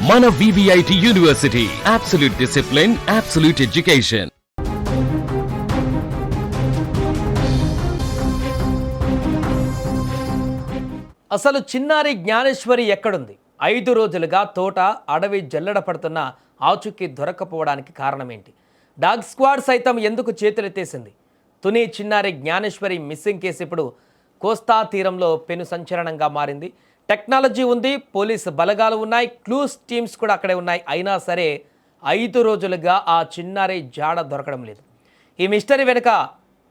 మన VVIT university absolute discipline, absolute education. అసలు చిన్నారి జ్ఞానేశ్వరి ఎక్కడుంది? 5 రోజులుగా తోట అడవి జల్లెడ పడుతున్న ఆచూకీ దొరక్కపోవడానికి కారణమేంటి? డాగ్ స్క్వాడ్ సైతం ఎందుకు చేతులెత్తేసింది? తుని చిన్నారి జ్ఞానేశ్వరి మిస్సింగ్ కేసు ఇప్పుడు కోస్తా తీరంలో పెను సంచలనంగా మారింది. టెక్నాలజీ ఉంది, పోలీసు బలగాలు ఉన్నాయి, క్లూస్ టీమ్స్ కూడా అక్కడే ఉన్నాయి. అయినా సరే 5 రోజులుగా ఆ చిన్నారి జాడ దొరకడం లేదు. ఈ మిస్టరీ వెనుక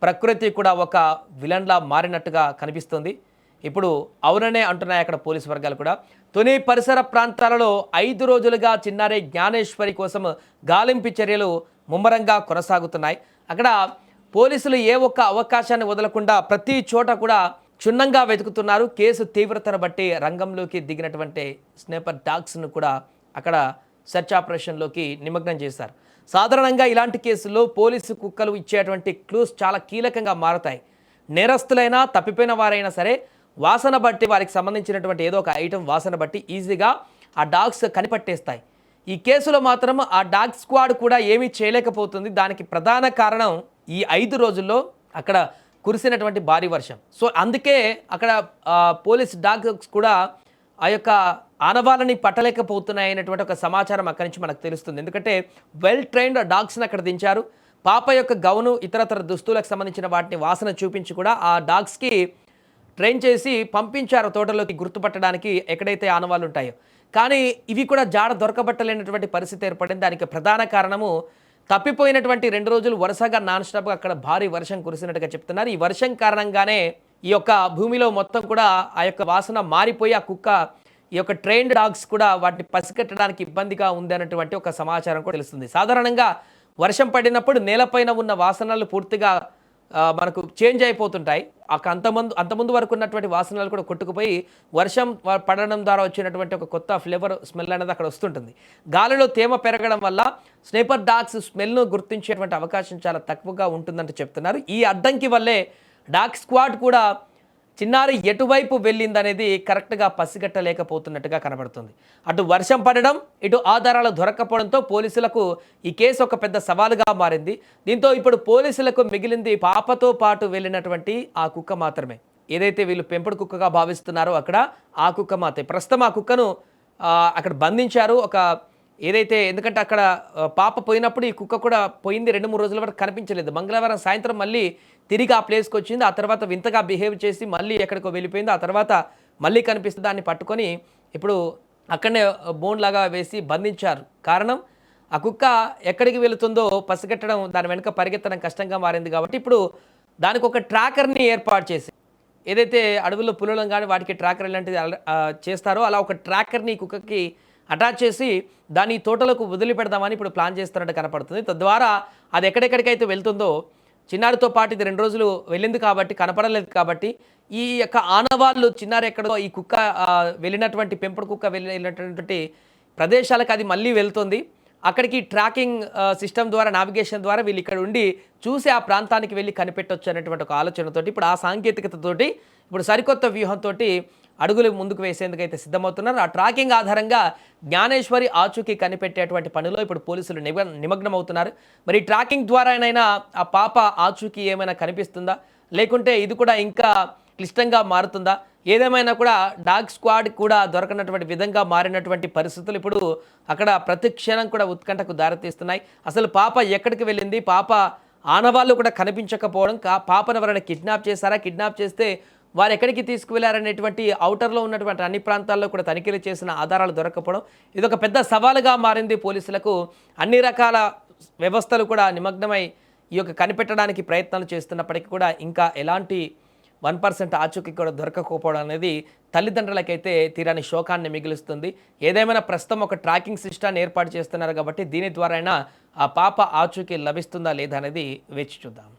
ప్రకృతి కూడా ఒక విలన్లా మారినట్టుగా కనిపిస్తుంది. ఇప్పుడు అవుననే అంటున్నాయి అక్కడ పోలీసు వర్గాలు కూడా. తుని పరిసర ప్రాంతాలలో 5 రోజులుగా చిన్నారి జ్ఞానేశ్వరి కోసం గాలింపు చర్యలు ముమ్మరంగా కొనసాగుతున్నాయి. అక్కడ పోలీసులు ఏ ఒక్క అవకాశాన్ని వదలకుండా ప్రతి చోట కూడా క్షుణ్ణంగా వెతుకుతున్నారు. కేసు తీవ్రతను బట్టి రంగంలోకి దిగినటువంటి స్నేపర్ డాగ్స్ను కూడా అక్కడ సెర్చ్ ఆపరేషన్లోకి నిమగ్నం చేశారు. సాధారణంగా ఇలాంటి కేసుల్లో పోలీసు కుక్కలు ఇచ్చేటువంటి క్లూస్ చాలా కీలకంగా మారుతాయి. నేరస్తులైనా తప్పిపోయిన వారైనా సరే వాసన బట్టి, వారికి సంబంధించినటువంటి ఏదో ఒక ఐటెం వాసన బట్టి ఈజీగా ఆ డాగ్స్ కనిపట్టేస్తాయి. ఈ కేసులో మాత్రం ఆ డాగ్ స్క్వాడ్ కూడా ఏమీ చేయలేకపోతుంది. దానికి ప్రధాన కారణం ఈ 5 రోజుల్లో అక్కడ కురిసినటువంటి భారీ వర్షం. సో అందుకే అక్కడ పోలీస్ డాగ్స్ కూడా ఆ యొక్క ఆనవాళ్ళని పట్టలేకపోతున్నాయి అనేటువంటి ఒక సమాచారం అక్కడి నుంచి మనకు తెలుస్తుంది. ఎందుకంటే వెల్ ట్రైన్డ్ డాగ్స్ని అక్కడ దించారు. పాప యొక్క గౌను, ఇతరతర దుస్తులకు సంబంధించిన వాటిని వాసన చూపించి కూడా ఆ డాగ్స్కి ట్రైన్ చేసి పంపించారు తోటలోకి గుర్తుపట్టడానికి ఎక్కడైతే ఆనవాళ్ళు ఉంటాయో. కానీ ఇవి కూడా జాడ దొరకబట్టలేనటువంటి పరిస్థితి ఏర్పడింది. దానికి ప్రధాన కారణము తప్పిపోయినటువంటి 2 రోజులు వరుసగా నాన్ స్టాప్గా అక్కడ భారీ వర్షం కురిసినట్టుగా చెప్తున్నారు. ఈ వర్షం కారణంగానే ఈ యొక్క భూమిలో మొత్తం కూడా ఆ యొక్క వాసన మారిపోయి ఆ కుక్క ఈ యొక్క ట్రైన్డ్ డాగ్స్ కూడా వాటిని పసిగట్టడానికి ఇబ్బందిగా ఉంది అన్నటువంటి ఒక సమాచారం కూడా తెలుస్తుంది. సాధారణంగా వర్షం పడినప్పుడు నేలపైన ఉన్న వాసనలు పూర్తిగా మనకు చేంజ్ అయిపోతుంటాయి. అంతకుముందు వరకు ఉన్నటువంటి వాసనలు కూడా కొట్టుకుపోయి వర్షం పడడం ద్వారా వచ్చినటువంటి ఒక కొత్త ఫ్లేవర్, స్మెల్ అనేది అక్కడ వస్తుంటుంది. గాలిలో తేమ పెరగడం వల్ల స్నేపర్ డాగ్స్ స్మెల్ను గుర్తించేటువంటి అవకాశం చాలా తక్కువగా ఉంటుందంటే చెప్తున్నారు. ఈ అడ్డంకి వల్లే డాగ్ స్క్వాడ్ కూడా చిన్నారి ఎటువైపు వెళ్ళిందనేది కరెక్ట్గా పసిగట్టలేకపోతున్నట్టుగా కనబడుతుంది. అటు వర్షం పడడం, ఇటు ఆధారాలు దొరక్కపోవడంతో పోలీసులకు ఈ కేసు ఒక పెద్ద సవాలుగా మారింది. దీంతో ఇప్పుడు పోలీసులకు మిగిలింది పాపతో పాటు వెళ్ళినటువంటి ఆ కుక్క మాత్రమే. ఏదైతే వీళ్ళు పెంపుడు కుక్కగా భావిస్తున్నారో అక్కడ ఆ కుక్క మాత్రమే. ప్రస్తుతం ఆ కుక్కను అక్కడ బంధించారు. ఎందుకంటే అక్కడ పాప పోయినప్పుడు ఈ కుక్క కూడా పోయింది. 2-3 రోజుల వరకు కనిపించలేదు. మంగళవారం సాయంత్రం మళ్ళీ తిరిగి ఆ ప్లేస్కి వచ్చింది. ఆ తర్వాత వింతగా బిహేవ్ చేసి మళ్ళీ ఎక్కడికో వెళ్ళిపోయింది. ఆ తర్వాత మళ్ళీ కనిపిస్తుంది. దాన్ని పట్టుకొని ఇప్పుడు అక్కడనే బోన్ లాగా వేసి బంధించారు. కారణం ఆ కుక్క ఎక్కడికి వెళుతుందో పసిగట్టడం, దాని వెనుక పరిగెత్తడం కష్టంగా మారింది. కాబట్టి ఇప్పుడు దానికి ఒక ట్రాకర్ని ఏర్పాటు చేసి, ఏదైతే అడవుల్లో పులులను కానీ వాటికి ట్రాకర్ ఇలాంటిది చేస్తారో అలా ఒక ట్రాకర్ని కుక్కకి అటాచ్ చేసి దాన్ని తోటలకు వదిలిపెడదామని ఇప్పుడు ప్లాన్ చేస్తున్నట్టు కనపడుతుంది. తద్వారా అది ఎక్కడెక్కడికైతే వెళ్తుందో, చిన్నారితో పాటు ఇది 2 రోజులు వెళ్ళింది కాబట్టి, కనపడలేదు కాబట్టి ఈ యొక్క ఆనవాళ్ళు చిన్నారి ఎక్కడో ఈ కుక్క వెళ్ళినటువంటి పెంపుడు కుక్క వెళ్ళినటువంటి ప్రదేశాలకు అది మళ్ళీ వెళ్తుంది. అక్కడికి ట్రాకింగ్ సిస్టమ్ ద్వారా, నావిగేషన్ ద్వారా వీళ్ళు ఇక్కడ ఉండి చూసి ఆ ప్రాంతానికి వెళ్ళి కనిపెట్టవచ్చు అనేటువంటి ఒక ఆలోచనతోటి ఇప్పుడు ఆ సాంకేతికతతోటి ఇప్పుడు సరికొత్త వ్యూహంతో అడుగులు ముందుకు వేసేందుకైతే సిద్ధమవుతున్నారు. ఆ ట్రాకింగ్ ఆధారంగా జ్ఞానేశ్వరి ఆచూకీ కనిపెట్టేటువంటి పనిలో ఇప్పుడు పోలీసులు నిమగ్నమవుతున్నారు. మరి ట్రాకింగ్ ద్వారానైనా ఆ పాప ఆచూకీ ఏమైనా కనిపిస్తుందా, లేకుంటే ఇది కూడా ఇంకా క్లిష్టంగా మారుతుందా? ఏదేమైనా కూడా డాగ్ స్క్వాడ్ కూడా దొరకనటువంటి విధంగా మారినటువంటి పరిస్థితులు ఇప్పుడు అక్కడ ప్రతి క్షణం కూడా ఉత్కంఠకు దారితీస్తున్నాయి. అసలు పాప ఎక్కడికి వెళ్ళింది, పాప ఆనవాళ్ళు కూడా కనిపించకపోవడం, పాపను ఎవరైనా కిడ్నాప్ చేశారా, కిడ్నాప్ చేస్తే వారు ఎక్కడికి తీసుకువెళ్లారనేటువంటి ఔటర్లో ఉన్నటువంటి అన్ని ప్రాంతాల్లో కూడా తనిఖీలు చేసిన ఆధారాలు దొరకకపోవడం ఇది ఒక పెద్ద సవాలుగా మారింది పోలీసులకు. అన్ని రకాల వ్యవస్థలు కూడా నిమగ్నమై ఈ యొక్క కనిపెట్టడానికి ప్రయత్నాలు చేస్తున్నప్పటికీ కూడా ఇంకా ఎలాంటి 1% ఆచూకీ కూడా దొరకకపోవడం అనేది తల్లిదండ్రులకైతే తీరాని శోకాన్ని మిగులుస్తుంది. ఏదేమైనా ప్రస్తుతం ఒక ట్రాకింగ్ సిస్టాన్ని ఏర్పాటు చేస్తున్నారు కాబట్టి దీని ద్వారా అయినా ఆ పాప ఆచూకీ లభిస్తుందా లేదా అనేది వేచి చూద్దాం.